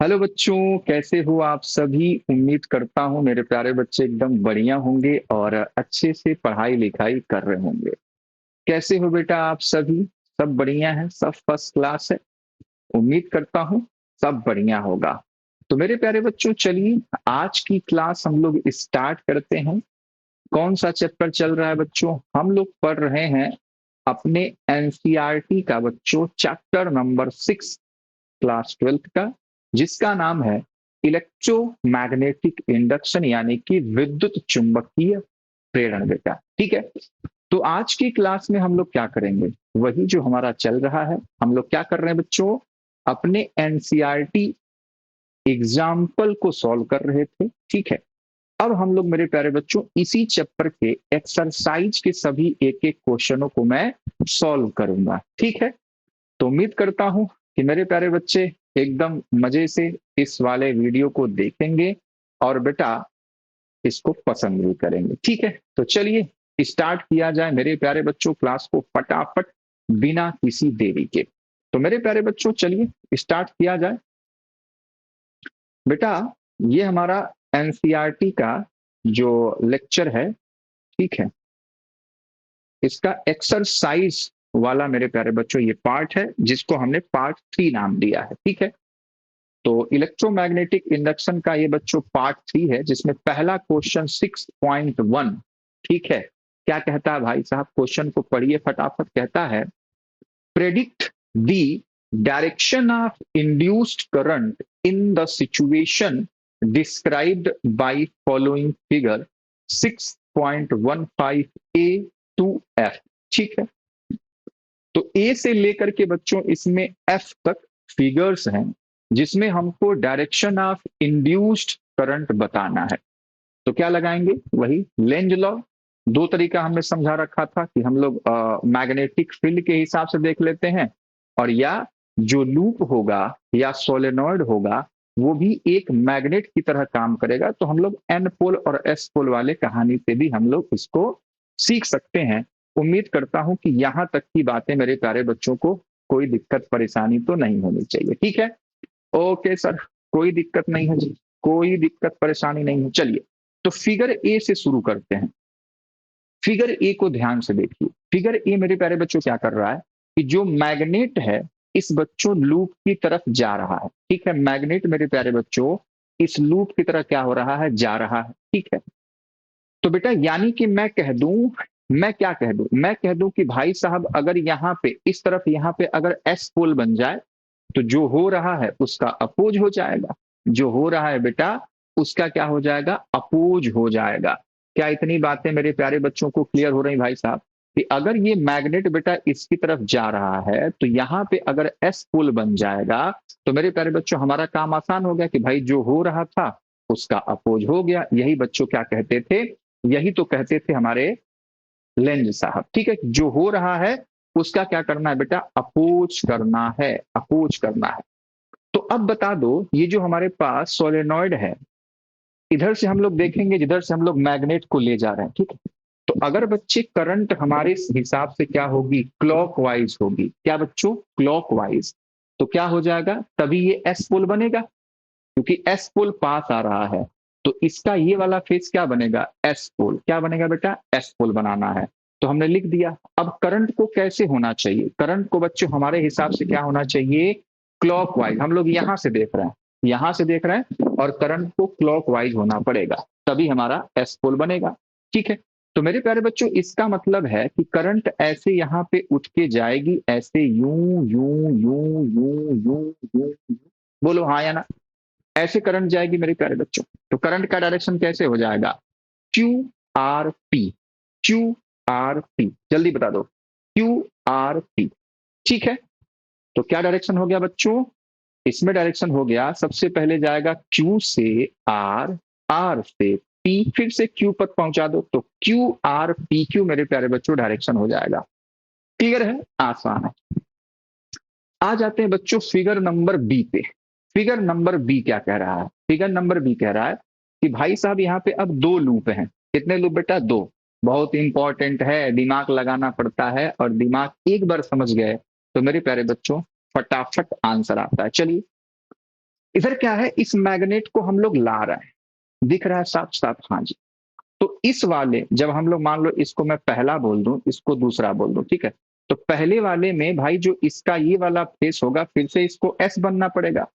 Hello बच्चों, कैसे हो आप सभी। उम्मीद करता हूँ मेरे प्यारे बच्चे एकदम बढ़िया होंगे और अच्छे से पढ़ाई लिखाई कर रहे होंगे। कैसे हो बेटा आप सभी? सब बढ़िया है, सब फर्स्ट क्लास है। उम्मीद करता हूँ सब बढ़िया होगा। तो मेरे प्यारे बच्चों, चलिए आज की क्लास हम लोग स्टार्ट करते हैं। कौन सा चैप्टर चल रहा है बच्चों? हम लोग पढ़ रहे हैं अपने एनसीईआरटी का बच्चों, चैप्टर नंबर 6, क्लास 12th का, जिसका नाम है इलेक्ट्रोमैग्नेटिक इंडक्शन, यानी कि विद्युत चुंबकीय प्रेरण बेटा। ठीक है। तो आज की क्लास में हम लोग क्या करेंगे? वही जो हमारा चल रहा है। हम लोग क्या कर रहे हैं बच्चों? अपने एनसीईआरटी एग्जाम्पल को सॉल्व कर रहे थे। ठीक है। अब हम लोग मेरे प्यारे बच्चों इसी चैप्टर के एक्सरसाइज के सभी एक एक क्वेश्चनों को मैं सॉल्व करूंगा। ठीक है। तो उम्मीद करता हूं कि मेरे प्यारे बच्चे एकदम मजे से इस वाले वीडियो को देखेंगे और बेटा इसको पसंद भी करेंगे। ठीक है। तो चलिए स्टार्ट किया जाए मेरे प्यारे बच्चों क्लास को फटाफट, बिना किसी देरी के। तो मेरे प्यारे बच्चों चलिए स्टार्ट किया जाए। बेटा ये हमारा एनसीईआरटी का जो लेक्चर है, ठीक है, इसका एक्सरसाइज वाला मेरे प्यारे बच्चों ये पार्ट है, जिसको हमने पार्ट 3 नाम दिया है। ठीक है। तो इलेक्ट्रोमैग्नेटिक इंडक्शन का ये बच्चों पार्ट 3 है, जिसमें पहला क्वेश्चन 6.1, ठीक है, क्या कहता है भाई साहब? क्वेश्चन को पढ़िए फटाफट। कहता है predict the direction of induced current in the situation described by following figure 6.15 A to F. ठीक है। तो ए से लेकर के बच्चों इसमें एफ तक फिगर्स हैं, जिसमें हमको डायरेक्शन ऑफ इंड्यूस्ड करंट बताना है। तो क्या लगाएंगे? वही लेंज लॉ। दो तरीका हमने समझा रखा था कि हम लोग मैग्नेटिक फील्ड के हिसाब से देख लेते हैं, और या जो लूप होगा या सोलेनॉइड होगा वो भी एक मैग्नेट की तरह काम करेगा। तो हम लोग एन पोल और एस पोल वाले कहानी से भी हम लोग इसको सीख सकते हैं। उम्मीद करता हूं कि यहां तक की बातें मेरे प्यारे बच्चों को कोई दिक्कत परेशानी तो नहीं होनी चाहिए। ठीक है। ओके सर, कोई दिक्कत नहीं है जी, कोई दिक्कत परेशानी नहीं है। चलिए तो फिगर ए से शुरू करते हैं। फिगर ए को ध्यान से देखिए। फिगर ए मेरे प्यारे बच्चों क्या कर रहा है कि जो मैग्नेट है इस बच्चों लूप की तरफ जा रहा है। ठीक है। मैग्नेट मेरे प्यारे बच्चों इस लूप की तरह क्या हो रहा है? जा रहा है। ठीक है। तो बेटा यानी कि मैं कह दूं, मैं क्या कह दूं? मैं कह दूं कि भाई साहब अगर यहाँ पे इस तरफ यहाँ पे अगर एस पोल बन जाए तो जो हो रहा है उसका अपोज हो जाएगा। जो हो रहा है बेटा उसका क्या हो जाएगा? अपोज हो जाएगा। क्या इतनी बातें मेरे प्यारे बच्चों को क्लियर हो रही भाई साहब? कि अगर ये मैग्नेट बेटा इसकी तरफ जा रहा है तो यहाँ पे अगर एस पोल बन जाएगा तो मेरे प्यारे बच्चों हमारा काम आसान हो गया कि भाई जो हो रहा था उसका अपोज हो गया। यही बच्चों क्या कहते थे? यही तो कहते थे हमारे लेंज साहब। ठीक है। जो हो रहा है उसका क्या करना है बेटा? अपोज करना है, अपोज करना है। तो अब बता दो, ये जो हमारे पास सोलेनॉइड है, इधर से हम लोग देखेंगे जिधर से हम लोग मैग्नेट को ले जा रहे हैं। ठीक है। तो अगर बच्चे करंट हमारे हिसाब से क्या होगी? क्लॉकवाइज होगी। क्या बच्चों? क्लॉकवाइज। तो क्या हो जाएगा? तभी ये एस पोल बनेगा, क्योंकि एस पोल पास आ रहा है। तो इसका ये वाला फेस क्या बनेगा? S pole. क्या बनेगा बेटा? एस पोल बनाना है। तो हमने लिख दिया। अब करंट को कैसे होना चाहिए? करंट को बच्चों हमारे हिसाब से क्या होना चाहिए? क्लॉकवाइज। हम लोग यहां से देख रहे हैं, यहां से देख रहे हैं, और करंट को क्लॉकवाइज होना पड़ेगा, तभी हमारा एस पोल बनेगा। ठीक है। तो मेरे प्यारे बच्चों इसका मतलब है कि करंट ऐसे यहां पे उठ के जाएगी, ऐसे यूं यूं यूं यूं यूं यूं। बोलो हाँ या ना? ऐसे करंट जाएगी मेरे प्यारे बच्चों। तो करंट का डायरेक्शन कैसे हो जाएगा? Q R P. Q R P, जल्दी बता दो। Q R P. ठीक है। तो क्या डायरेक्शन हो गया बच्चों? इसमें डायरेक्शन हो गया, सबसे पहले जाएगा क्यू से आर, आर से पी, फिर से क्यू तक पहुंचा दो तो क्यू आर पी क्यू मेरे प्यारे बच्चों डायरेक्शन हो जाएगा। क्लियर है? आसान है। आ जाते हैं बच्चों फिगर नंबर बी पे। फिगर नंबर बी क्या कह रहा है? फिगर नंबर बी कह रहा है कि भाई साहब यहाँ पे अब दो लूप हैं। कितने लूप बेटा? दो। बहुत इंपॉर्टेंट है, दिमाग लगाना पड़ता है, और दिमाग एक बार समझ गए तो मेरे प्यारे बच्चों फटाफट आंसर आता है। चलिए इधर क्या है, इस मैग्नेट को हम लोग ला रहे हैं, दिख रहा है साफ साफ, हाँ जी। तो इस वाले, जब हम लोग मान लो इसको मैं पहला बोल दूं, इसको दूसरा बोल दूं, ठीक है, तो पहले वाले में भाई जो इसका ये वाला फेस होगा, फिर से इसको एस बनना पड़ेगा।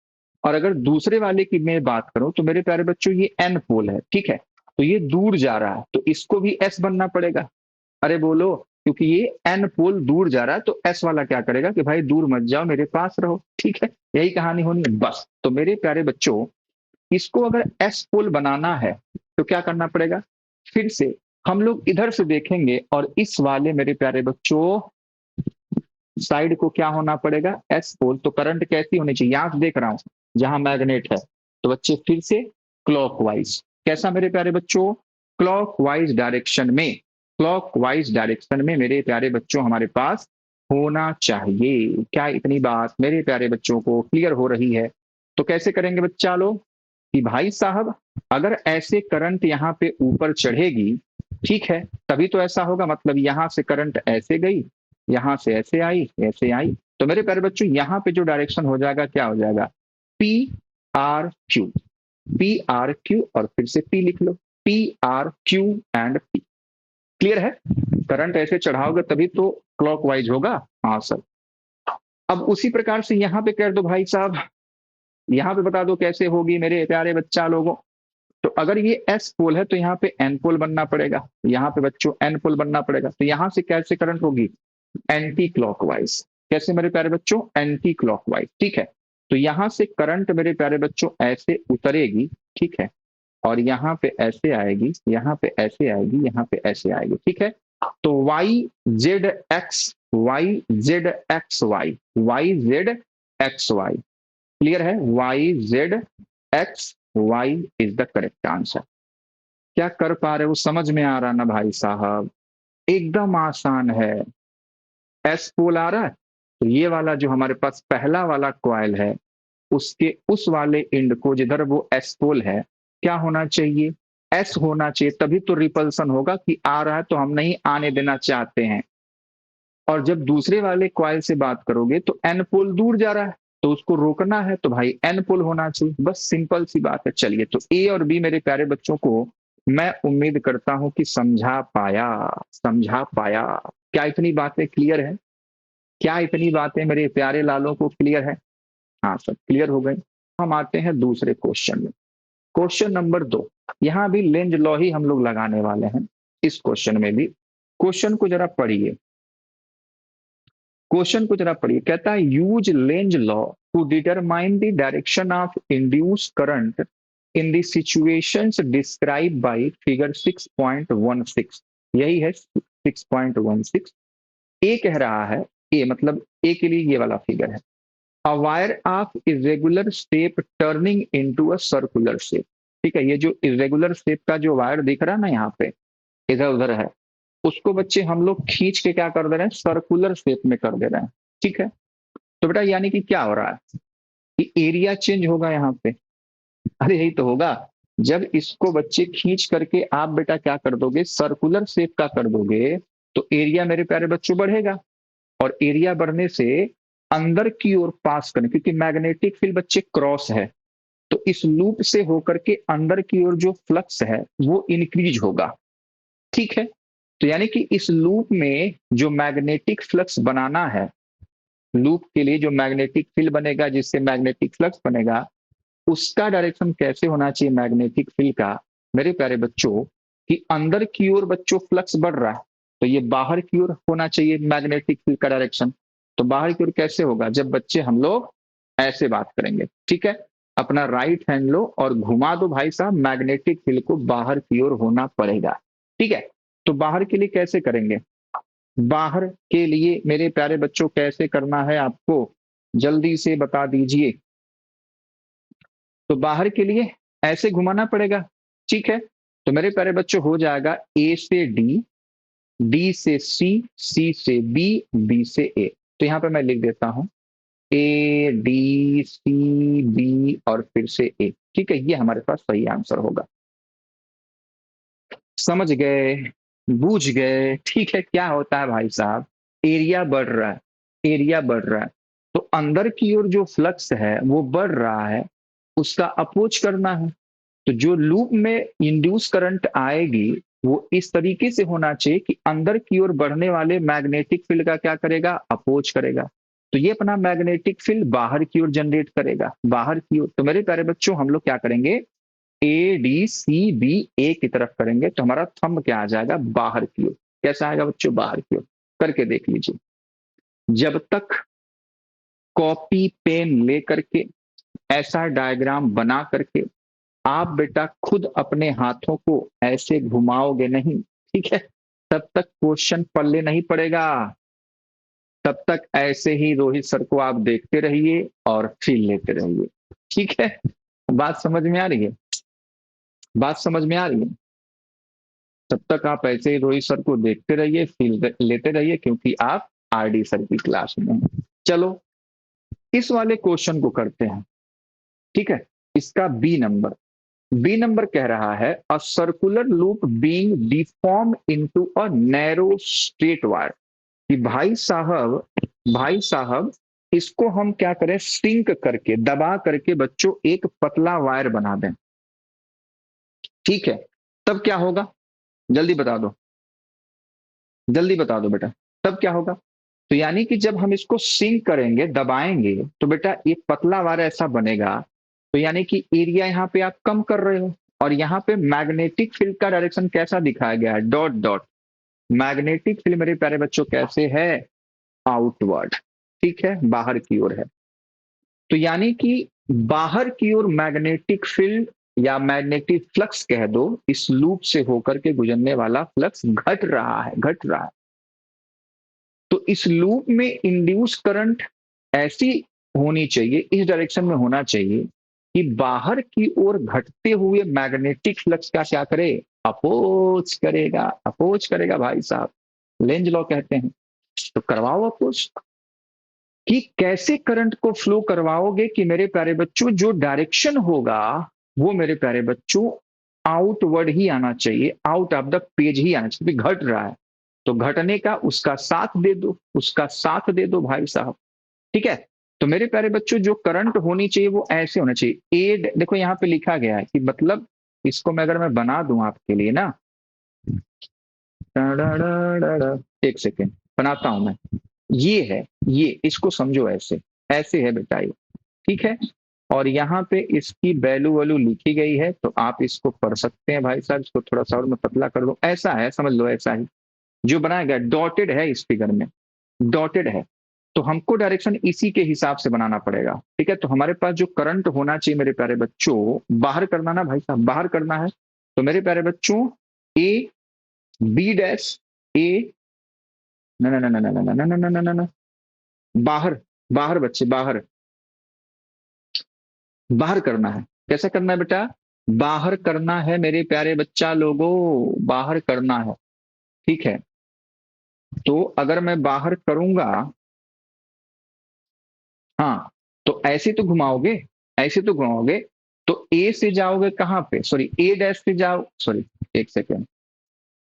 और अगर दूसरे वाले की मैं बात करूं तो मेरे प्यारे बच्चों ये एन पोल है, ठीक है, तो ये दूर जा रहा है, तो इसको भी एस बनना पड़ेगा। अरे बोलो, क्योंकि ये एन पोल दूर जा रहा है, तो एस वाला क्या करेगा कि भाई दूर मत जाओ, मेरे पास रहो, ठीक है, यही कहानी होनी है बस। तो मेरे प्यारे बच्चों, इसको अगर एस पोल बनाना है तो क्या करना पड़ेगा, फिर से हम लोग इधर से देखेंगे, और इस वाले मेरे प्यारे बच्चों साइड को क्या होना पड़ेगा, एस पोल। तो करंट कैसी होनी चाहिए, यहां से देख रहा हूं जहां मैग्नेट है, तो बच्चे फिर से क्लॉकवाइज, कैसा मेरे प्यारे बच्चों, क्लॉकवाइज डायरेक्शन में, क्लॉकवाइज डायरेक्शन में मेरे प्यारे बच्चों हमारे पास होना चाहिए। क्या इतनी बात मेरे प्यारे बच्चों को क्लियर हो रही है? तो कैसे करेंगे बच्चा लोग कि भाई साहब, अगर ऐसे करंट यहाँ पे ऊपर चढ़ेगी, ठीक है, तभी तो ऐसा होगा, मतलब यहां से करंट ऐसे गई, यहां से ऐसे आई, ऐसे आई, तो मेरे प्यारे बच्चों यहाँ पे जो डायरेक्शन हो जाएगा क्या हो जाएगा, P R Q, P R Q, और फिर से पी लिख लो, P R Q and P. Clear है? करंट ऐसे चढ़ाओगे तभी तो क्लॉकवाइज होगा। हाँ सर। अब उसी प्रकार से यहाँ पे कर दो भाई साहब, यहाँ पे बता दो कैसे होगी मेरे प्यारे बच्चा लोगों। तो अगर ये एस पोल है तो यहाँ पे एन पोल बनना पड़ेगा, यहाँ पे बच्चों एन पोल बनना पड़ेगा, तो यहाँ से कैसे करंट होगी, एंटी क्लॉकवाइज। कैसे मेरे प्यारे बच्चों, एंटी क्लॉकवाइज, ठीक है। तो यहां से करंट मेरे प्यारे बच्चों ऐसे उतरेगी, ठीक है, और यहाँ पे ऐसे आएगी, यहाँ पे ऐसे आएगी, यहाँ पे ऐसे आएगी, ठीक है। तो Y Z X, Y Z X Y, Y Z X Y, clear है, Y Z X Y is the correct answer. क्या कर पा रहे हो, समझ में आ रहा ना भाई साहब? एकदम आसान है। एस पोल आ रहा है, तो ये वाला जो हमारे पास पहला वाला कॉइल है, उसके उस वाले एंड को जिधर वो एस पोल है, क्या होना चाहिए, एस होना चाहिए, तभी तो रिपल्सन होगा कि आ रहा है तो हम नहीं आने देना चाहते हैं। और जब दूसरे वाले कॉइल से बात करोगे तो एन पोल दूर जा रहा है, तो उसको रोकना है तो भाई एन पोल होना चाहिए, बस सिंपल सी बात है। चलिए, तो ए और बी मेरे प्यारे बच्चों को मैं उम्मीद करता हूं कि समझा पाया, समझा पाया। क्या इतनी बातें क्लियर है? क्या इतनी बातें मेरे प्यारे लालों को क्लियर है? हाँ सब क्लियर हो गई। हम आते हैं दूसरे क्वेश्चन में, क्वेश्चन नंबर 2। यहाँ भी लेंज लॉ ही हम लोग लगाने वाले हैं इस क्वेश्चन में भी। क्वेश्चन को जरा पढ़िए, क्वेश्चन को जरा पढ़िए। कहता है use Lenz law to determine the direction of induce current in the situations describe by figure 6.16। यही है 6.16। ए कह रहा है, ए मतलब ए के लिए ये वाला फिगर है, a wire of irregular shape turning into a circular shape. ठीक है, ये जो इरेगुलर शेप का जो वायर दिख रहा है ना यहाँ पे, इधर उधर है, उसको बच्चे हम लोग खींच के क्या कर दे रहे हैं, सर्कुलर शेप में कर दे रहे हैं। ठीक है, तो बेटा यानी कि क्या हो रहा है कि एरिया चेंज होगा यहाँ पे। अरे यही तो होगा, जब इसको बच्चे खींच करके आप बेटा क्या कर दोगे, सर्कुलर शेप का कर दोगे, तो एरिया मेरे प्यारे बच्चों बढ़ेगा, और एरिया बढ़ने से अंदर की ओर पास करने, क्योंकि मैग्नेटिक फील्ड बच्चे क्रॉस है, तो इस लूप से होकर के अंदर की ओर जो फ्लक्स है वो इंक्रीज होगा। ठीक है, तो यानी कि इस लूप में जो मैग्नेटिक फ्लक्स बनाना है, लूप के लिए जो मैग्नेटिक फील्ड बनेगा, जिससे मैग्नेटिक फ्लक्स बनेगा, उसका डायरेक्शन कैसे होना चाहिए मैग्नेटिक फील्ड का, मेरे प्यारे बच्चों, कि अंदर की ओर बच्चों फ्लक्स बढ़ रहा है, तो ये बाहर की ओर होना चाहिए मैग्नेटिक फील्ड का डायरेक्शन। तो बाहर की ओर कैसे होगा, जब बच्चे हम लोग ऐसे बात करेंगे। ठीक है, अपना राइट हैंड लो और घुमा दो भाई साहब, मैग्नेटिक फील्ड को बाहर की ओर होना पड़ेगा। ठीक है, तो बाहर के लिए कैसे करेंगे, बाहर के लिए मेरे प्यारे बच्चों कैसे करना है आपको, जल्दी से बता दीजिए। तो बाहर के लिए ऐसे घुमाना पड़ेगा। ठीक है, तो मेरे प्यारे बच्चों हो जाएगा ए से डी, डी से सी, सी से बी, बी से ए। तो यहां पे मैं लिख देता हूं ए डी सी बी और फिर से ए। ठीक है, ये हमारे पास सही आंसर होगा। समझ गए, बूझ गए? ठीक है, क्या होता है भाई साहब, एरिया बढ़ रहा है, एरिया बढ़ रहा है, तो अंदर की ओर जो फ्लक्स है वो बढ़ रहा है, उसका अपोज करना है। तो जो लूप में इंड्यूस करंट आएगी वो इस तरीके से होना चाहिए कि अंदर की ओर बढ़ने वाले मैग्नेटिक फील्ड का क्या करेगा, अपोज करेगा। तो ये अपना मैग्नेटिक फील्ड बाहर की ओर जनरेट करेगा, बाहर की ओर। तो मेरे प्यारे बच्चों हम लोग क्या करेंगे, ए डी सी बी ए की तरफ करेंगे तो हमारा थंब क्या आ जाएगा, बाहर की ओर। कैसा आएगा बच्चों, बाहर की ओर। करके देख लीजिए। जब तक कॉपी पेन लेकर के ऐसा डायग्राम बना करके आप बेटा खुद अपने हाथों को ऐसे घुमाओगे नहीं, ठीक है, तब तक क्वेश्चन पल्ले नहीं पड़ेगा। तब तक ऐसे ही रोहित सर को आप देखते रहिए और फील लेते रहिए। ठीक है, बात समझ में आ रही है, बात समझ में आ रही है। तब तक आप ऐसे ही रोहित सर को देखते रहिए, फील लेते रहिए, क्योंकि आप आरडी सर की क्लास में हैं। चलो इस वाले क्वेश्चन को करते हैं। ठीक है, इसका बी नंबर, बी नंबर कह रहा है a circular loop being deform into a narrow straight wire. कि भाई साहब इसको हम क्या करें, सिंक करके दबा करके बच्चों एक पतला वायर बना दें। ठीक है, तब क्या होगा, जल्दी बता दो, जल्दी बता दो बेटा, तब क्या होगा। तो यानी कि जब हम इसको सिंक करेंगे, दबाएंगे, तो बेटा ये पतला वायर ऐसा बनेगा। तो यानी कि एरिया यहाँ पे आप कम कर रहे हो, और यहाँ पे मैग्नेटिक फील्ड का डायरेक्शन कैसा दिखाया गया है, डॉट डॉट। मैग्नेटिक फील्ड मेरे प्यारे बच्चों कैसे है, आउटवर्ड। ठीक है, बाहर की ओर है। तो यानी कि बाहर की ओर मैग्नेटिक फील्ड या मैग्नेटिक फ्लक्स कह दो, इस लूप से होकर के गुजरने वाला फ्लक्स घट रहा है, घट रहा है। तो इस लूप में इंड्यूस करंट ऐसी होनी चाहिए, इस डायरेक्शन में होना चाहिए कि बाहर की ओर घटते हुए मैग्नेटिक फ्लक्स का क्या करे, अपोज करेगा, अपोज करेगा भाई साहब, लेंज लॉ कहते हैं। तो करवाओ अपोज। कि कैसे करंट को फ्लो करवाओगे कि मेरे प्यारे बच्चों जो डायरेक्शन होगा वो मेरे प्यारे बच्चों आउटवर्ड ही आना चाहिए, आउट ऑफ द पेज ही आना चाहिए। घट रहा है तो घटने का उसका साथ दे दो, उसका साथ दे दो भाई साहब। ठीक है, तो मेरे प्यारे बच्चों जो करंट होनी चाहिए वो ऐसे होना चाहिए। ए देखो यहाँ पे लिखा गया है कि मतलब इसको मैं अगर मैं बना दूं आपके लिए ना, एक सेकेंड बनाता हूं मैं। ये है, ये इसको समझो ऐसे, ऐसे है बेटा ये। ठीक है, और यहाँ पे इसकी वैल्यू वैल्यू लिखी गई है, तो आप इसको पढ़ सकते हैं भाई साहब। इसको थोड़ा सा और मैं पतला कर दूं, ऐसा है, समझ लो ऐसा ही जो बनाया गया, डॉटेड है इस फिगर में, डॉटेड है। तो हमको डायरेक्शन इसी के हिसाब से बनाना पड़ेगा। ठीक है, तो हमारे पास जो करंट होना चाहिए मेरे प्यारे बच्चों, बाहर करना ना भाई साहब, बाहर करना है। तो मेरे प्यारे बच्चों ए बी डैश ए, ना ना ना ना ना ना ना ना ना ना ना, बाहर, बाहर बच्चे बाहर, बाहर करना है। कैसा करना है बेटा, बाहर करना है मेरे प्यारे बच्चा लोगों, बाहर करना है। ठीक है, तो अगर मैं बाहर करूंगा, हाँ, तो ऐसे तो घुमाओगे, ऐसे तो घुमाओगे। तो ए से जाओगे कहां पे, सॉरी ए डैश से जाओ, सॉरी एक सेकेंड,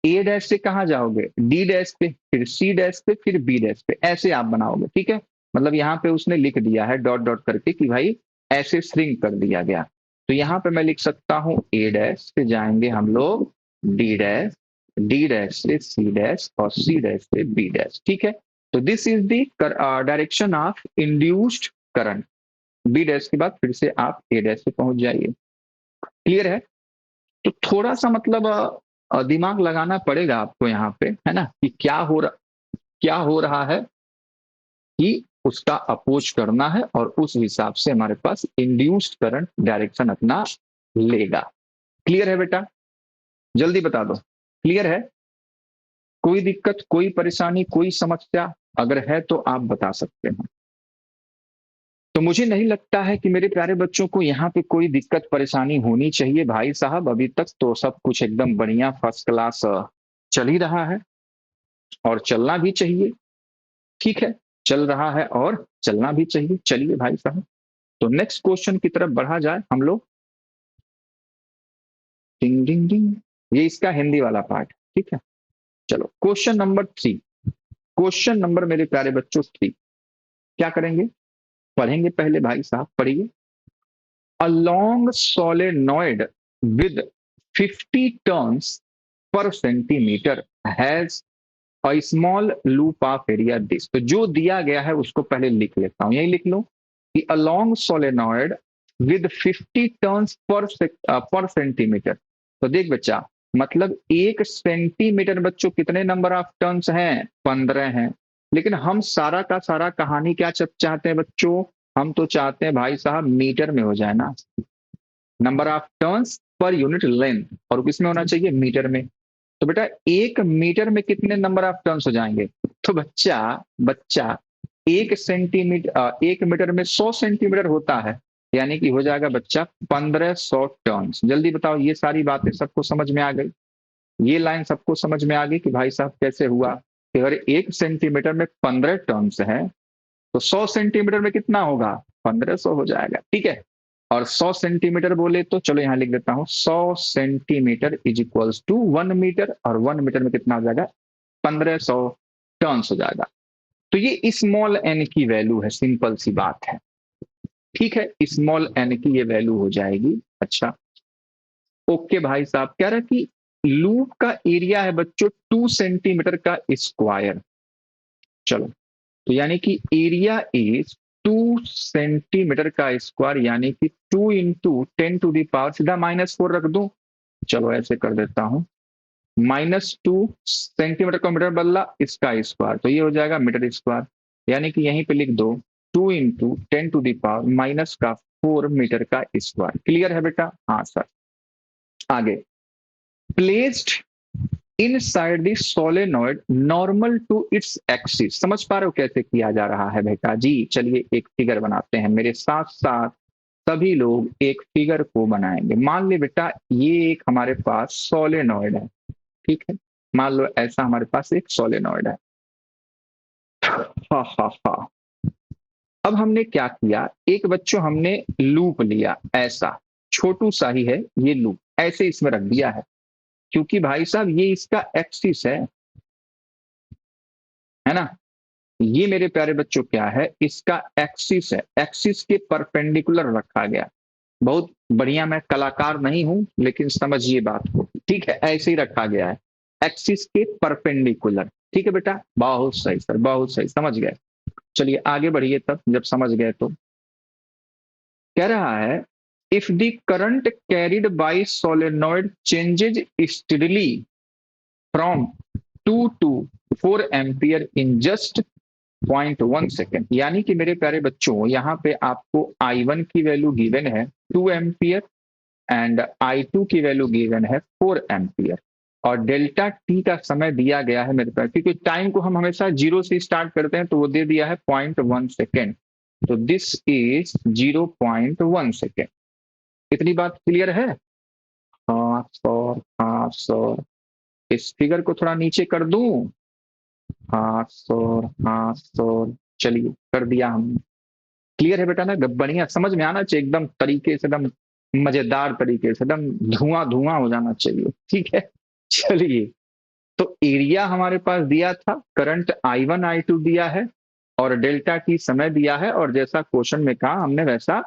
ए डैश से कहां जाओगे, डी डैश पे, फिर सी डैश पे, फिर बी डैश पे, ऐसे आप बनाओगे। ठीक है, मतलब यहाँ पे उसने लिख दिया है डॉट डॉट करके कि भाई ऐसे श्रिंक कर दिया गया। तो यहाँ पे मैं लिख सकता हूं ए डैश से जाएंगे हम लोग डी डैश, डी डैश से सी डैश, और सी डैश से बी डैश। ठीक है, तो this is the direction of induced current. B dash के बाद फिर से आप ए डैश से पहुंच जाइए। क्लियर है। तो थोड़ा सा मतलब दिमाग लगाना पड़ेगा आपको यहाँ पे, है ना, कि क्या हो रहा है, कि उसका अपोज करना है, और उस हिसाब से हमारे पास इंड्यूस्ड करंट डायरेक्शन अपना लेगा। क्लियर है बेटा, जल्दी बता दो, क्लियर है। कोई दिक्कत, कोई परेशानी, कोई समस्या अगर है तो आप बता सकते हैं। तो मुझे नहीं लगता है कि मेरे प्यारे बच्चों को यहाँ पे कोई दिक्कत परेशानी होनी चाहिए भाई साहब। अभी तक तो सब कुछ एकदम बढ़िया फर्स्ट क्लास चल ही रहा है, और चलना भी चाहिए। ठीक है, चल रहा है और चलना भी चाहिए। चलिए भाई साहब, तो नेक्स्ट क्वेश्चन की तरफ बढ़ा जाए हम लोग। डिंग डिंग डिंग, ये इसका हिंदी वाला पार्ट। ठीक है, चलो क्वेश्चन नंबर 3, क्वेश्चन नंबर मेरे प्यारे बच्चों 3। क्या करेंगे, पढ़ेंगे पहले भाई साहब, पढ़िए। A long solenoid with 50 turns per centimeter has a small loop of area this। तो जो दिया गया है उसको पहले लिख लेता हूं, यही लिख लो कि a long solenoid with 50 turns per centimetre. तो देख बच्चा, मतलब 1 सेंटीमीटर बच्चों कितने नंबर ऑफ टर्न्स हैं? 15 हैं। लेकिन हम सारा का सारा कहानी क्या चाहते हैं बच्चों? हम तो चाहते हैं भाई साहब मीटर में हो जाए ना, number of turns per unit length, और किसमें होना चाहिए? मीटर में। तो बेटा 1 मीटर में कितने नंबर ऑफ टर्न्स हो जाएंगे? तो बच्चा बच्चा 1 मीटर में 100 सेंटीमीटर होता है, यानी कि हो जाएगा बच्चा 1500 टर्न्स। जल्दी बताओ, ये सारी बातें सबको समझ में आ गई? ये लाइन सबको समझ में आ गई कि भाई साहब कैसे हुआ कि अगर 1 सेंटीमीटर में 15 टर्न्स है तो 100 सेंटीमीटर में कितना होगा? 1500 हो जाएगा। ठीक है, और 100 सेंटीमीटर बोले तो चलो यहां लिख देता हूं, 100 centimetre is equals to 1 metre, और 1 मीटर में कितना हो जाएगा? 1500 टर्न्स हो जाएगा। तो ये स्मॉल एन की वैल्यू है, सिंपल सी बात है। ठीक है, स्मॉल एन की ये वैल्यू हो जाएगी। अच्छा, ओके भाई साहब, कह रहा कि लूप का एरिया है बच्चों 2 सेंटीमीटर का स्क्वायर। चलो, तो यानी कि एरिया इज 2 सेंटीमीटर का स्क्वायर, यानी कि 2 × 10⁻⁴ सीधा -4 रख दूं। चलो ऐसे कर देता हूं, -2 सेंटीमीटर का मीटर बदला, इसका स्क्वायर, तो ये हो जाएगा मीटर स्क्वायर। यानी कि यहीं पे लिख दो 2 × 10⁻⁴ मीटर का स्क्वायर। क्लियर है बेटा? हाँ सर। आगे, placed inside the solenoid normal to its axis. समझ पा रहे हो कैसे किया जा रहा है बेटा जी? चलिए एक फिगर बनाते हैं, मेरे साथ साथ सभी लोग एक फिगर को बनाएंगे। मान ले बेटा ये एक हमारे पास सोलेनॉइड है, ठीक है, मान लो ऐसा हमारे पास एक सोलेनॉइड है। हा हा हा। अब हमने क्या किया, एक बच्चों हमने लूप लिया, ऐसा छोटू सा ही है ये लूप, ऐसे इसमें रख दिया है, क्योंकि भाई साहब ये इसका एक्सिस है ना। ये मेरे प्यारे बच्चों क्या है, इसका एक्सिस है, एक्सिस के परपेंडिकुलर रखा गया। बहुत बढ़िया, मैं कलाकार नहीं हूं लेकिन समझिए बात को, ठीक है, ऐसे ही रखा गया है, एक्सिस के परपेंडिकुलर। ठीक है बेटा, बहुत सही सर, बहुत सही, समझ गए। चलिए आगे बढ़िए, तब जब समझ गए तो कह रहा है, if the current carried by solenoid changes steadily from 2 to 4 ampere in just 0.1 second. यानी कि मेरे प्यारे बच्चों यहाँ पे आपको I1 की वैल्यू गिवन है 2 एम्पियर एंड I2 की वैल्यू गिवन है 4 एम्पियर, और डेल्टा टी का समय दिया गया है मेरे पास, क्योंकि टाइम को हम हमेशा 0 से स्टार्ट करते हैं, तो वो दे दिया है 0.1 सेकेंड। तो दिस इज 0.1 सेकेंड। इतनी बात क्लियर है? हाँ सर, हाँ सर। इस फिगर को थोड़ा नीचे कर दूं? हाँ सर, हाँ सर। चलिए कर दिया हमने। क्लियर है बेटा ना? बढ़िया समझ में आना चाहिए, एकदम तरीके से, एकदम मजेदार तरीके से, एकदम धुआं धुआं हो जाना चाहिए। ठीक है, चलिए। तो एरिया हमारे पास दिया था, करंट I1 I2 दिया है, और डेल्टा टी समय दिया है, और जैसा क्वेश्चन में कहा हमने वैसा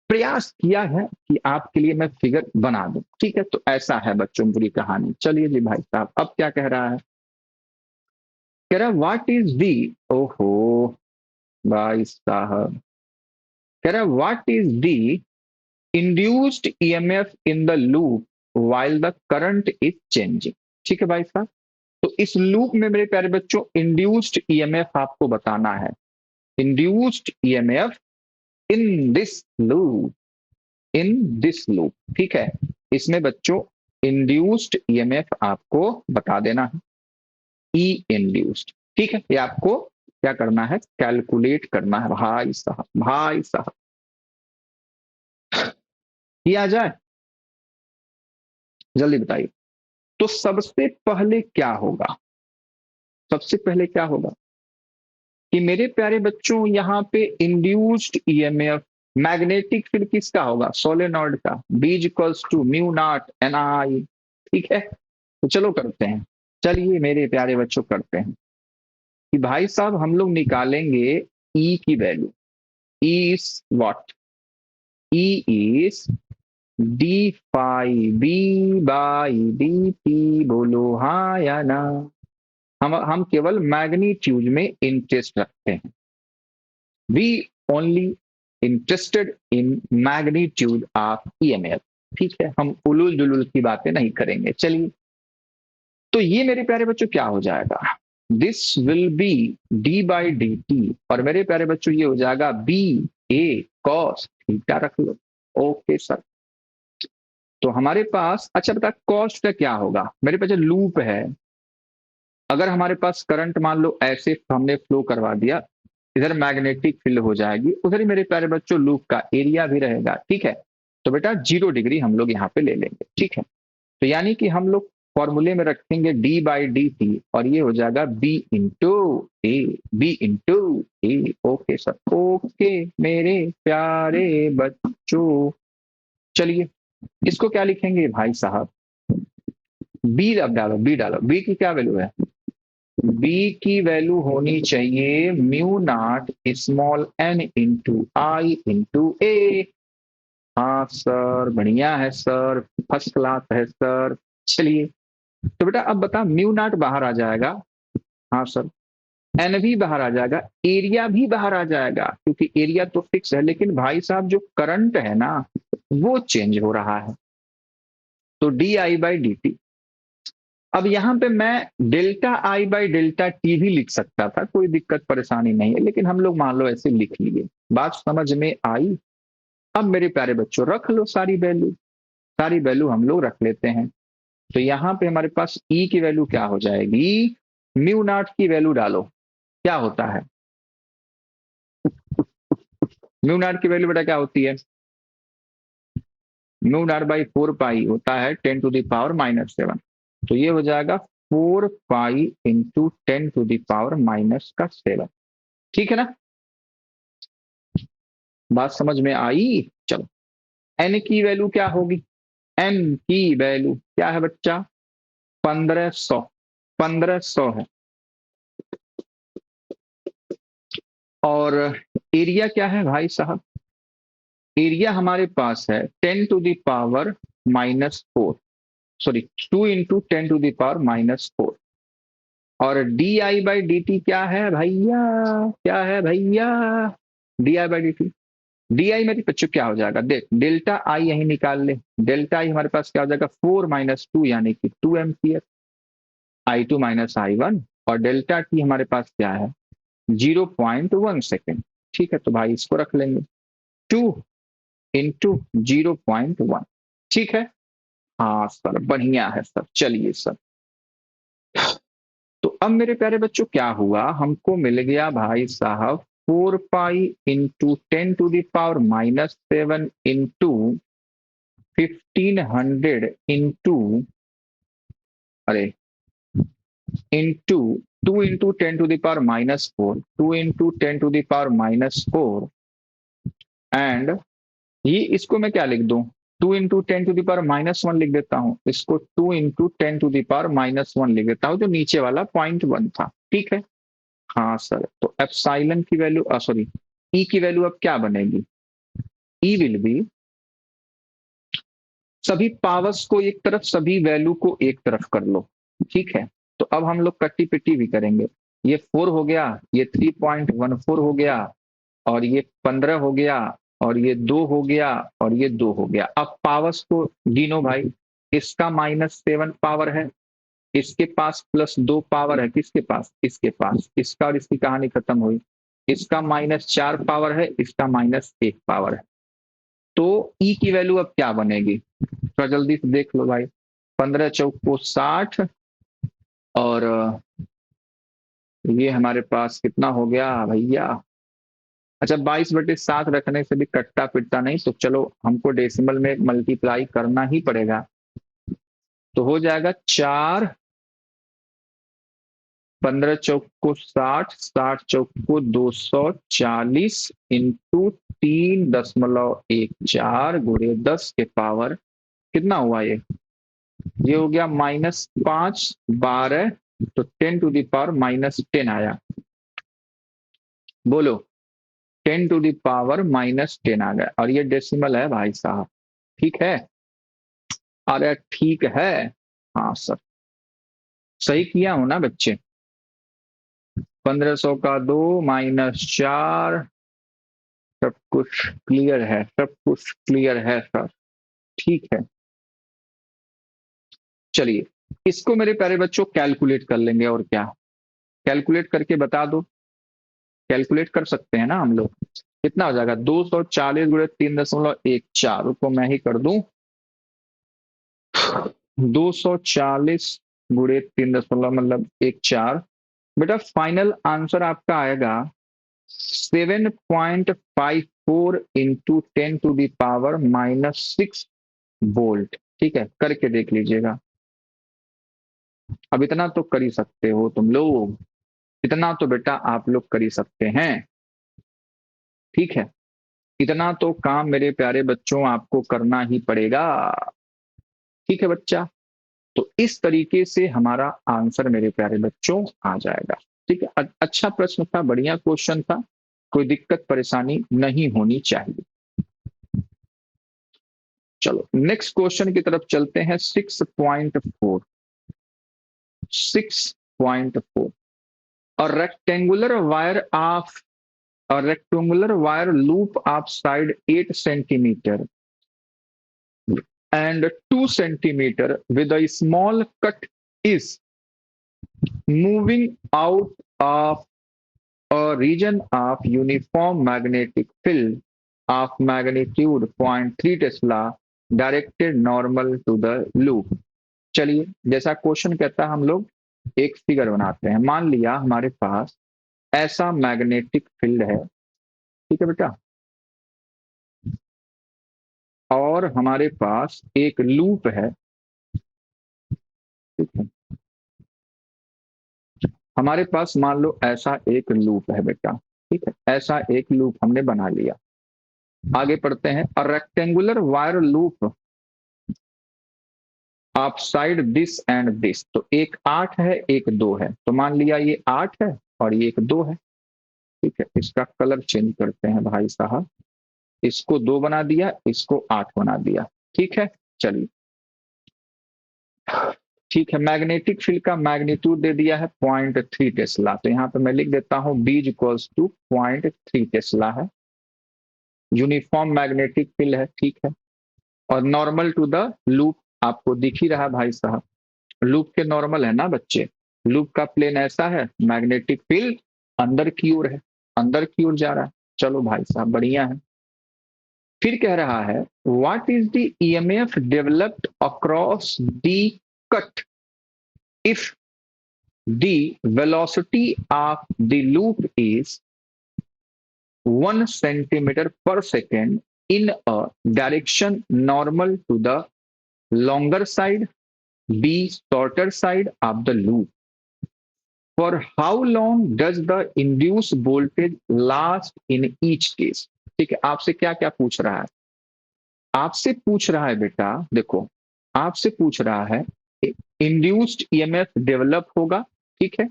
प्रयास किया है कि आपके लिए मैं फिगर बना दूं। ठीक है, तो ऐसा है बच्चों पूरी कहानी। चलिए जी भाई साहब, अब क्या कह रहा है? कह रहा है व्हाट इज दी, ओहो भाई साहब, कह रहा है what is the induced EMF in the loop while the current is changing. ठीक है भाई साहब, तो इस लूप में मेरे प्यारे बच्चों इंड्यूस्ड ईएमएफ आपको बताना है। Induced EMF in this loop, in this loop, ठीक है, इसमें बच्चों इंड्यूस्ड ईएमएफ आपको बता देना है, ई इंड्यूस्ड। ठीक है, ये आपको क्या करना है, कैलकुलेट करना है भाई साहब, भाई साहब। किया जाए, जल्दी बताइए। तो सबसे पहले क्या होगा, सबसे पहले क्या होगा कि मेरे प्यारे बच्चों यहाँ पे इंड्यूस्ड ईएमएफ, मैग्नेटिक फील्ड किसका होगा? सोलेनॉइड का। B equals to mu naught N I. ठीक है, तो चलो करते हैं, चलिए मेरे प्यारे बच्चों करते हैं कि भाई साहब हम लोग निकालेंगे ई की value. E is what? E is d phi b by dt, बोलो हाँ या ना। हम केवल मैग्नीट्यूड में इंटरेस्ट रखते हैं। We only interested in magnitude of EMF. ठीक है, हम उलूल जुलूल की बातें नहीं करेंगे। चलिए, तो ये मेरे प्यारे बच्चों क्या हो जाएगा, this will be D by D T, और मेरे प्यारे बच्चों ये हो जाएगा बी ए कॉस थीटा, रख लो। Okay sir. तो हमारे पास, अच्छा बता कॉस्ट का क्या होगा, मेरे पास जो लूप है, अगर हमारे पास करंट मान लो ऐसे हमने फ्लो करवा दिया, इधर मैग्नेटिक फील्ड हो जाएगी, उधर ही मेरे प्यारे बच्चों लूप का एरिया भी रहेगा। ठीक है, तो बेटा 0 डिग्री हम लोग यहाँ पे ले लेंगे। ठीक है, तो यानी कि हम लोग फॉर्मूले में रखेंगे डी बाई डी टी, और ये हो जाएगा बी इंटू ए, बी इंटू ए। ओके सर, ओके मेरे प्यारे बच्चों। चलिए, इसको क्या लिखेंगे भाई साहब, बी अब डालो, बी डालो, बी की क्या वैल्यू है, बी की वैल्यू होनी चाहिए mu naught small N into I into A. हाँ सर, बढ़िया है सर, फर्स्ट क्लास है सर। चलिए, तो बेटा अब बता, म्यू नॉट बाहर आ जाएगा, हाँ सर, एन भी बाहर आ जाएगा, एरिया भी बाहर आ जाएगा, क्योंकि एरिया तो फिक्स है, लेकिन भाई साहब जो करंट है ना वो चेंज हो रहा है, तो D I by D T. अब यहां पे मैं delta I by delta T भी लिख सकता था, कोई दिक्कत परेशानी नहीं है, लेकिन हम लोग मान लो ऐसे लिख लिए, बात समझ में आई। अब मेरे प्यारे बच्चों रख लो सारी वैल्यू, सारी वैल्यू हम लोग रख लेते हैं। तो यहाँ पे हमारे पास ई की वैल्यू क्या हो जाएगी, म्यू नॉट की वैल्यू डालो, क्या होता है, म्यू नॉट की वैल्यू बेटा क्या होती है, म्यू नॉट बाई 4 पाई होता है 10⁻⁻⁷। तो ये हो जाएगा 4 पाई इंटू 10⁻⁻⁷। ठीक है ना, बात समझ में आई। चलो, एन की वैल्यू क्या होगी, एन की वैल्यू क्या है बच्चा, 1500, 1500 है। और एरिया क्या है भाई साहब, एरिया हमारे पास है 10⁻⁻⁴, सॉरी 2 इंटू 10⁻⁻⁴। और D I by D T क्या है भैया, क्या है भैया, D I by D T, D I मेरे बच्चों क्या हो जाएगा, देख डेल्टा आई यही निकाल ले, डेल्टा आई हमारे पास क्या हो जाएगा 4 - 2 यानी कि 2 एम्पियर, I2 - I1, और डेल्टा टी हमारे पास क्या है 0.1 सेकेंड। ठीक है, तो भाई इसको रख लेंगे 2 इंटू 0.1। ठीक है, हाँ सर बढ़िया है सर। चलिए सर, तो अब मेरे प्यारे बच्चों क्या हुआ, हमको मिल गया भाई साहब 4 पाई इंटू 10⁻⁻⁷ इंटू 1500 इंटू, अरे इंटू 2 इंटू 10⁻⁻⁴, 2 इंटू 10⁻⁻⁴, एंड ये इसको मैं क्या लिख दूं, 2 इंटू 10⁻⁻⁴ लिख देता हूं, इसको 2 इंटू 10⁻⁻⁴ लिख देता हूं, जो नीचे वाला 0.1 था। ठीक है, हाँ सर, तो एप्सिलॉन की वैल्यू, सॉरी ई की वैल्यू अब क्या बनेगी, ई विल बी, सभी पावर्स को एक तरफ, सभी वैल्यू को एक तरफ कर लो। ठीक है, तो अब हम लोग कट्टी पिट्टी भी करेंगे, ये 4 हो गया, ये 3.14 हो गया, और ये 15 हो गया, और ये 2 हो गया, और ये 2 हो गया। अब पावर्स को गिनो भाई, इसका -7 पावर है, इसके पास +2 पावर है, किसके पास, इसके पास, इसका और इसकी कहानी खत्म हुई। इसका -4 पावर है, इसका -1 पावर है। तो ई की वैल्यू अब क्या बनेगी, थोड़ा जल्दी से देख लो भाई, 15 चौक को 60, और ये हमारे पास कितना हो गया भैया, अच्छा 22/7 रखने से भी कट्टा पिटता नहीं, तो चलो हमको डेसिमल में मल्टीप्लाई करना ही पड़ेगा, तो हो जाएगा 4, 15 चौक को 60, 60 चौक को 240 इंटू 3.14 गुणे 10 के पावर कितना हुआ, ये हो गया -5, 12, तो 10⁻⁻10 आया। बोलो 10⁻⁻10 आ गया, और ये डेसिमल है भाई साहब, ठीक है? अरे ठीक है, हाँ सर, सही किया हूं ना बच्चे? 1500 का 2 -4, सब कुछ क्लियर है, सब कुछ क्लियर है सर, ठीक है। चलिए, इसको मेरे प्यारे बच्चों कैलकुलेट कर लेंगे, और क्या कैलकुलेट करके बता दो। कैलकुलेट कर सकते हैं ना हम लोग? कितना हो जाएगा? 240 गुणे 3.14, रुको मैं ही कर दूं। 240 गुणे 3 मतलब 14। बेटा फाइनल आंसर आपका आएगा 7.54 इंटू 10⁻⁻6 वोल्ट, ठीक है? करके देख लीजिएगा। अब इतना तो कर ही सकते हो तुम लोग, इतना तो बेटा आप लोग कर ही सकते हैं, ठीक है? इतना तो काम मेरे प्यारे बच्चों आपको करना ही पड़ेगा, ठीक है बच्चा? तो इस तरीके से हमारा आंसर मेरे प्यारे बच्चों आ जाएगा, ठीक है? अच्छा प्रश्न था, बढ़िया क्वेश्चन था, कोई दिक्कत परेशानी नहीं होनी चाहिए। चलो नेक्स्ट क्वेश्चन की तरफ चलते हैं। 6.4, 6.4, और rectangular wire of a rectangular wire loop of side 8 centimeter and 2 centimeter with a small cut is moving out of a region of uniform magnetic field of magnitude 0.3 Tesla directed normal to the loop। चलिए, जैसा question कहता है हम लोग एक figure बनाते हैं। मान लिया हमारे पास ऐसा मैग्नेटिक फील्ड है, ठीक है बेटा, और हमारे पास एक लूप है, ठीक है? हमारे पास मान लो ऐसा एक लूप है बेटा, ठीक है? ऐसा एक लूप हमने बना लिया। आगे पढ़ते हैं। A rectangular wire loop of side this and this, तो एक 8 है, एक 2 है, तो मान लिया ये 8 है और ये एक 2 है, ठीक है? इसका कलर चेंज करते हैं भाई साहब, इसको 2 बना दिया, इसको 8 बना दिया, ठीक है? चलिए, ठीक है। मैग्नेटिक फील्ड का मैग्नीट्यूड दे दिया है 0.3 टेस्ला, तो यहाँ पे मैं लिख देता हूँ B इक्वल्स टू 0.3 टेस्ला है। यूनिफॉर्म मैग्नेटिक फील्ड है, ठीक है, और नॉर्मल टू द लूप आपको दिख ही रहा भाई साहब, लूप के नॉर्मल है ना बच्चे, लूप का प्लेन ऐसा है, मैग्नेटिक फील्ड अंदर की ओर है, अंदर की ओर जा रहा है। चलो भाई साहब बढ़िया है। फिर कह रहा है what is the EMF developed across the cut if the velocity of the loop is 1 centimeter per second in a direction normal to the longer side, B shorter side of the loop. For how long does the induced voltage last in each case? ठीक है, आपसे क्या क्या पूछ रहा है? आपसे पूछ रहा है बेटा, देखो, आपसे पूछ रहा है इंड्यूस्ड ईएमएफ डेवलप होगा, ठीक है,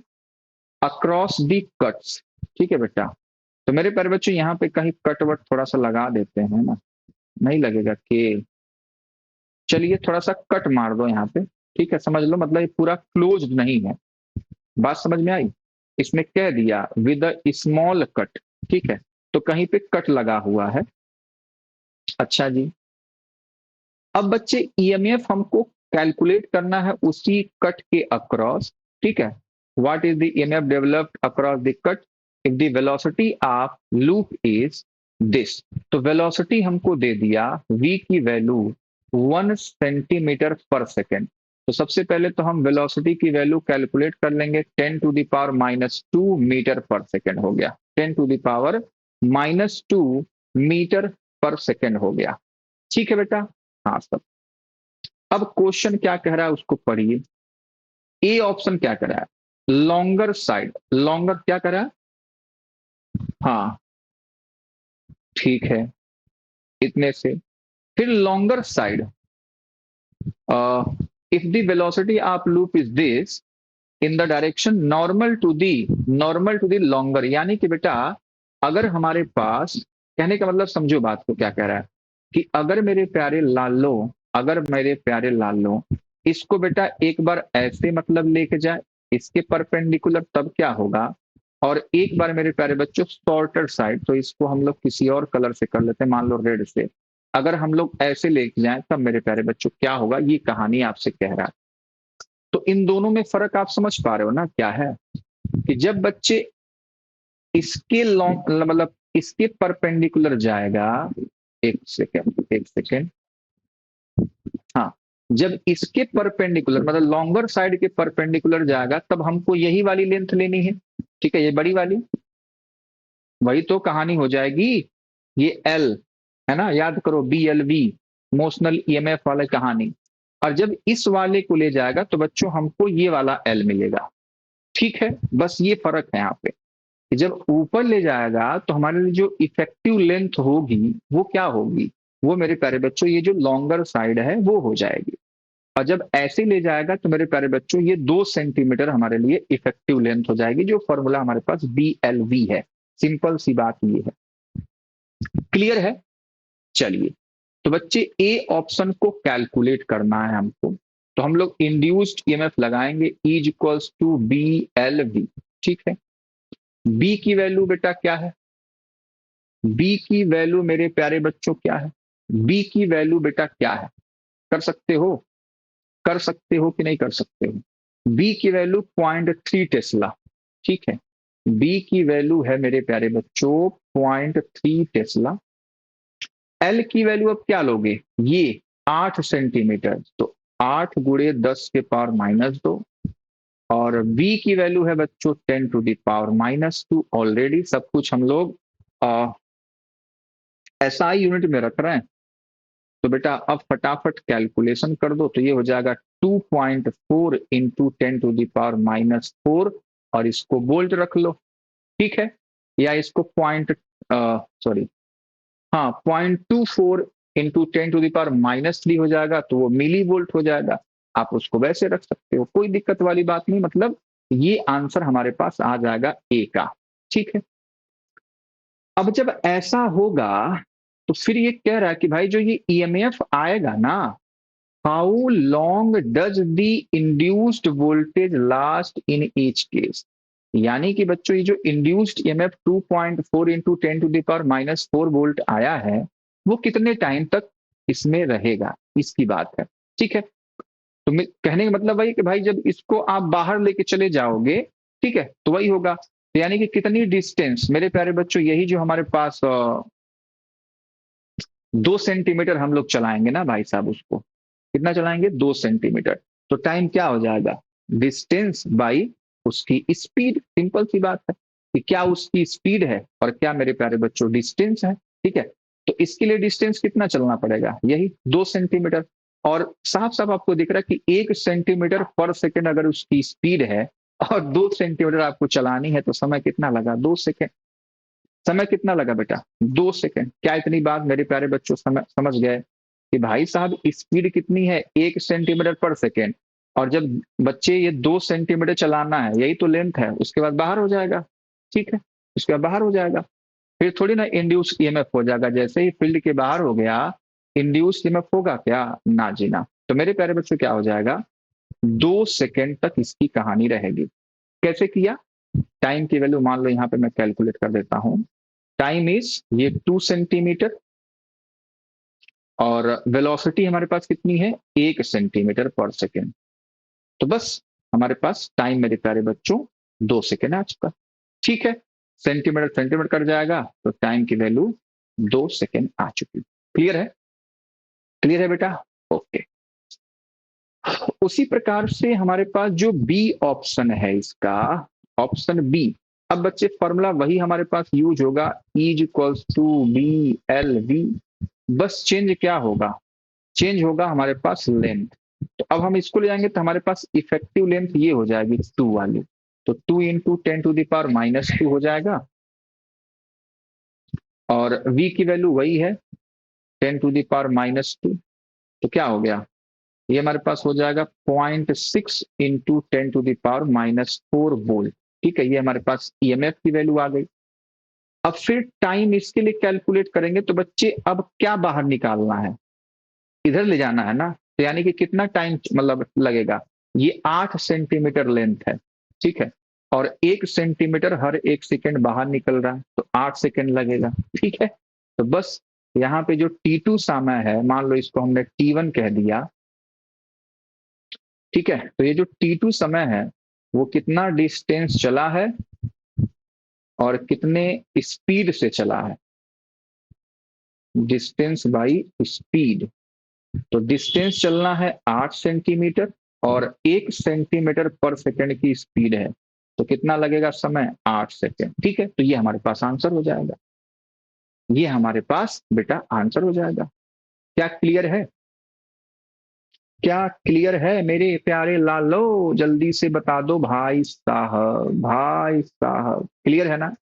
अक्रॉस दी कट्स, ठीक है बेटा? तो मेरे प्यारे बच्चों यहाँ पे कहीं कट वट थोड़ा सा लगा देते हैं ना, नहीं लगेगा के? चलिए थोड़ा सा कट मार दो यहाँ पे, ठीक है? समझ लो, मतलब ये पूरा क्लोज नहीं है, बात समझ में आई? इसमें कह दिया विद अ स्मॉल कट, ठीक है, तो कहीं पे कट लगा हुआ है। अच्छा जी, अब बच्चे ईएमएफ हमको कैलकुलेट करना है उसी कट के अक्रॉस, ठीक है? What is the EMF developed across the cut if the velocity of loop is this. तो वेलोसिटी हमको दे दिया v की वैल्यू 1 सेंटीमीटर पर सेकेंड। तो सबसे पहले तो हम वेलोसिटी की वैल्यू कैलकुलेट कर लेंगे, 10⁻⁻2 मीटर पर सेकेंड हो गया, 10⁻⁻2 मीटर पर सेकेंड हो गया, ठीक है बेटा? हाँ सब। अब क्वेश्चन क्या कह रहा है उसको पढ़िए। ए ऑप्शन क्या कह रहा है? लॉन्गर साइड, लॉन्गर क्या कह रहा है? हाँ ठीक है, इतने से। फिर longer side, if the velocity of loop is this in the direction normal to the, normal to the longer, यानी कि बेटा अगर हमारे पास, कहने का मतलब समझो बात को क्या कह रहा है, कि अगर मेरे प्यारे लालो, अगर मेरे प्यारे लालो इसको बेटा एक बार ऐसे मतलब लेके जाए इसके परपेंडिकुलर, तब क्या होगा, और एक बार मेरे प्यारे बच्चों शॉर्टर साइड, तो इसको हम लोग किसी और कलर से कर लेते हैं, मान लो रेड से, अगर हम लोग ऐसे लेके जाएं तब मेरे प्यारे बच्चों क्या होगा, ये कहानी आपसे कह रहा है। तो इन दोनों में फर्क आप समझ पा रहे हो ना क्या है, कि जब बच्चे इसके लॉन्ग मतलब इसके परपेंडिकुलर जाएगा, एक सेकेंड एक सेकेंड, हाँ, जब इसके परपेंडिकुलर मतलब लॉन्गर साइड के परपेंडिकुलर जाएगा तब हमको यही वाली लेंथ लेनी है, ठीक है, ये बड़ी वाली, वही तो कहानी हो जाएगी, ये एल है ना, याद करो BLV, मोशनल EMF वाला कहानी। और जब इस वाले को ले जाएगा तो बच्चों हमको ये वाला एल मिलेगा, ठीक है, बस ये फर्क है यहाँ पे, कि जब ऊपर ले जाएगा तो हमारे लिए जो इफेक्टिव लेंथ होगी वो क्या होगी, वो मेरे प्यारे बच्चों ये जो लॉन्गर साइड है वो हो जाएगी। और जब ऐसे ले जाएगा तो मेरे प्यारे बच्चों ये 2 सेंटीमीटर हमारे लिए इफेक्टिव लेंथ हो जाएगी, जो फॉर्मूला हमारे पास BLV है। सिंपल सी बात ये है, क्लियर है। चलिए, तो बच्चे ए ऑप्शन को कैलकुलेट करना है हमको, तो हम लोग इंड्यूस्ड ईएमएफ लगाएंगे इज इक्वल्स टू BLV, ठीक है। बी की वैल्यू बेटा क्या है, बी की वैल्यू मेरे प्यारे बच्चों क्या है, बी की वैल्यू बेटा क्या है, कर सकते हो, कर सकते हो कि नहीं कर सकते हो, बी की वैल्यू 0.3 टेस्ला, ठीक है, बी की वैल्यू है मेरे प्यारे बच्चों 0.3 टेस्ला। एल की वैल्यू अब क्या लोगे, ये 8 सेंटीमीटर, तो 8 × 10⁻², और बी की वैल्यू है बच्चों 10⁻²। ऑलरेडी सब कुछ हम लोग SI यूनिट में रख रहे हैं, तो बेटा अब फटाफट कैलकुलेशन कर दो, तो ये हो जाएगा 2.4 × 10⁻⁻4, और इसको बोल्ट रख लो, ठीक है, या इसको पॉइंट सॉरी हाँ 0.24 × 10⁻³ हो जाएगा, तो वो मिली वोल्ट हो जाएगा, आप उसको वैसे रख सकते हो, कोई दिक्कत वाली बात नहीं, मतलब ये आंसर हमारे पास आ जाएगा ए का, ठीक है। अब जब ऐसा होगा तो फिर ये कह रहा है कि भाई जो ये EMF आएगा ना, how long does the induced voltage last in each case, यानी कि बच्चों ये जो इंड्यूस्ड EMF 2.4 × 10⁻⁻4 वोल्ट आया है वो कितने टाइम तक इसमें रहेगा, इसकी बात है, ठीक है। तो कहने का मतलब वही कि भाई जब इसको आप बाहर लेके चले जाओगे, ठीक है, तो वही होगा, तो यानी कि कितनी डिस्टेंस मेरे प्यारे बच्चों, यही जो हमारे पास 2 सेंटीमीटर हम लोग चलाएंगे ना भाई साहब, उसको कितना चलाएंगे, 2 सेंटीमीटर, तो टाइम क्या हो जाएगा, डिस्टेंस बाई उसकी स्पीड, सिंपल सी बात है, कि क्या उसकी स्पीड है और क्या मेरे प्यारे बच्चों डिस्टेंस है, ठीक है। तो इसके लिए डिस्टेंस कितना चलना पड़ेगा, यही 2 सेंटीमीटर, और साफ साफ आपको दिख रहा है कि 1 सेंटीमीटर पर सेकेंड अगर उसकी स्पीड है और 2 सेंटीमीटर आपको चलानी है, तो समय कितना लगा, 2 सेकेंड, समय कितना लगा बेटा, 2 सेकेंड। क्या इतनी बात मेरे प्यारे बच्चों समझ गए कि भाई साहब स्पीड कितनी है, 1 सेंटीमीटर पर सेकेंड, और जब बच्चे ये 2 सेंटीमीटर चलाना है, यही तो लेंथ है, उसके बाद बाहर हो जाएगा, ठीक है, उसके बाद बाहर हो जाएगा, फिर थोड़ी ना इंड्यूस EMF हो जाएगा, जैसे ही फील्ड के बाहर हो गया इंड्यूस EMF होगा क्या, ना जी ना। तो मेरे प्यारे बच्चों क्या हो जाएगा, 2 सेकेंड तक इसकी कहानी रहेगी। कैसे किया, टाइम की वैल्यू मान लो यहाँ पे मैं कैलकुलेट कर देता हूं, टाइम इज ये 2 सेंटीमीटर, और वेलोसिटी हमारे पास कितनी है, 1 सेंटीमीटर पर सेकेंड, तो बस हमारे पास टाइम मेरे प्यारे बच्चों 2 सेकेंड आ चुका, ठीक है, सेंटीमीटर सेंटीमीटर कट जाएगा तो टाइम की वैल्यू 2 सेकेंड आ चुकी, क्लियर है, क्लियर है बेटा, ओके। उसी प्रकार से हमारे पास जो बी ऑप्शन है इसका, ऑप्शन बी, अब बच्चे फॉर्मूला वही हमारे पास यूज होगा, इज इक्वल्स टू BLV, बस चेंज क्या होगा, चेंज होगा हमारे पास लेंथ, तो अब हम इसको ले जाएंगे तो हमारे पास इफेक्टिव लेंथ ये हो जाएगी 2 वाली, तो 2 × 10⁻² हो जाएगा, और v की वैल्यू वही है 10⁻², तो क्या हो गया, ये हमारे पास हो जाएगा 0.6 × 10⁻⁴ वोल्ट, ठीक है, ये हमारे पास EMF की वैल्यू आ गई। अब फिर टाइम इसके लिए कैलकुलेट करेंगे तो बच्चे अब क्या बाहर निकालना है, इधर ले जाना है ना, तो यानी कि कितना टाइम मतलब लगेगा, ये 8 सेंटीमीटर लेंथ है, ठीक है, और 1 सेंटीमीटर हर 1 सेकंड बाहर निकल रहा है, तो 8 सेकंड लगेगा, ठीक है। तो बस यहाँ पे जो T2 समय है, मान लो इसको हमने T1 कह दिया, ठीक है, तो ये जो T2 समय है वो कितना डिस्टेंस चला है और कितने स्पीड से चला है, डिस्टेंस बाई स्पीड। तो डिस्टेंस चलना है 8 सेंटीमीटर और 1 सेंटीमीटर पर सेकंड की स्पीड है, तो कितना लगेगा समय, 8 सेकंड, ठीक है। तो ये हमारे पास आंसर हो जाएगा, ये हमारे पास बेटा आंसर हो जाएगा। क्या क्लियर है, क्या क्लियर है मेरे प्यारे लालो, जल्दी से बता दो भाई साहब, भाई साहब क्लियर है ना।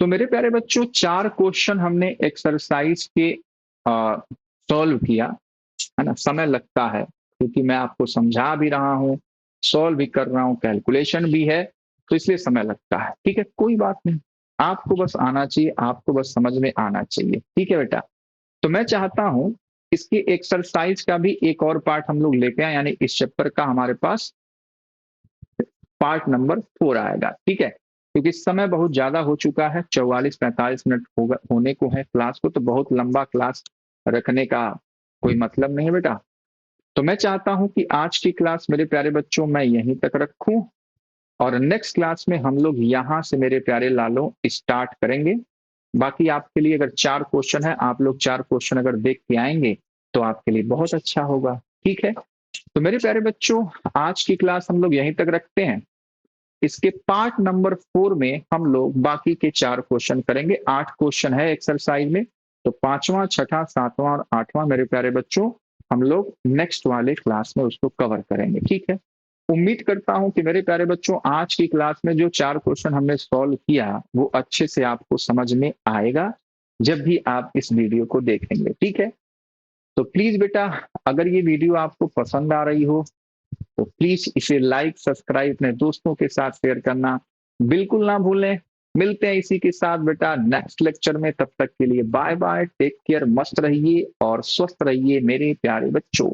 तो मेरे प्यारे बच्चों 4 क्वेश्चन हमने एक्सरसाइज के सॉल्व किया, है ना। समय लगता है क्योंकि मैं आपको समझा भी रहा हूँ, सॉल्व भी कर रहा हूँ, कैलकुलेशन भी है, तो इसलिए समय लगता है, ठीक है, कोई बात नहीं, आपको बस आना चाहिए, आपको बस समझ में आना चाहिए, ठीक है बेटा। तो मैं चाहता हूं इसकी एक्सरसाइज का भी एक और पार्ट हम लोग लेके आए, यानी इस चैप्टर का हमारे पास पार्ट नंबर 4 आएगा, ठीक है, क्योंकि समय बहुत ज्यादा हो चुका है, 44-45 मिनट होने को है क्लास को, तो बहुत लंबा क्लास रखने का कोई मतलब नहीं है बेटा। तो मैं चाहता हूं कि आज की क्लास मेरे प्यारे बच्चों मैं यहीं तक रखूं, और नेक्स्ट क्लास में हम लोग यहां से मेरे प्यारे लालों स्टार्ट करेंगे। बाकी आपके लिए अगर 4 क्वेश्चन है, आप लोग 4 क्वेश्चन अगर देख के आएंगे तो आपके लिए बहुत अच्छा होगा, ठीक है। तो मेरे प्यारे बच्चों आज की क्लास हम लोग यहीं तक रखते हैं, इसके पार्ट नंबर 4 में हम लोग बाकी के 4 क्वेश्चन करेंगे। 8 क्वेश्चन है एक्सरसाइज में, तो 5वां, 6ठा, 7वां और 8वां मेरे प्यारे बच्चों हम लोग नेक्स्ट वाले क्लास में उसको कवर करेंगे, ठीक है। उम्मीद करता हूं कि मेरे प्यारे बच्चों आज की क्लास में जो 4 क्वेश्चन हमने सॉल्व किया वो अच्छे से आपको समझ में आएगा जब भी आप इस वीडियो को देखेंगे, ठीक है। तो प्लीज बेटा अगर ये वीडियो आपको पसंद आ रही हो तो प्लीज इसे लाइक, सब्सक्राइब, अपने दोस्तों के साथ शेयर करना बिल्कुल ना भूलें। मिलते हैं इसी के साथ बेटा नेक्स्ट लेक्चर में, तब तक के लिए बाय बाय, टेक केयर, मस्त रहिए और स्वस्थ रहिए मेरे प्यारे बच्चों।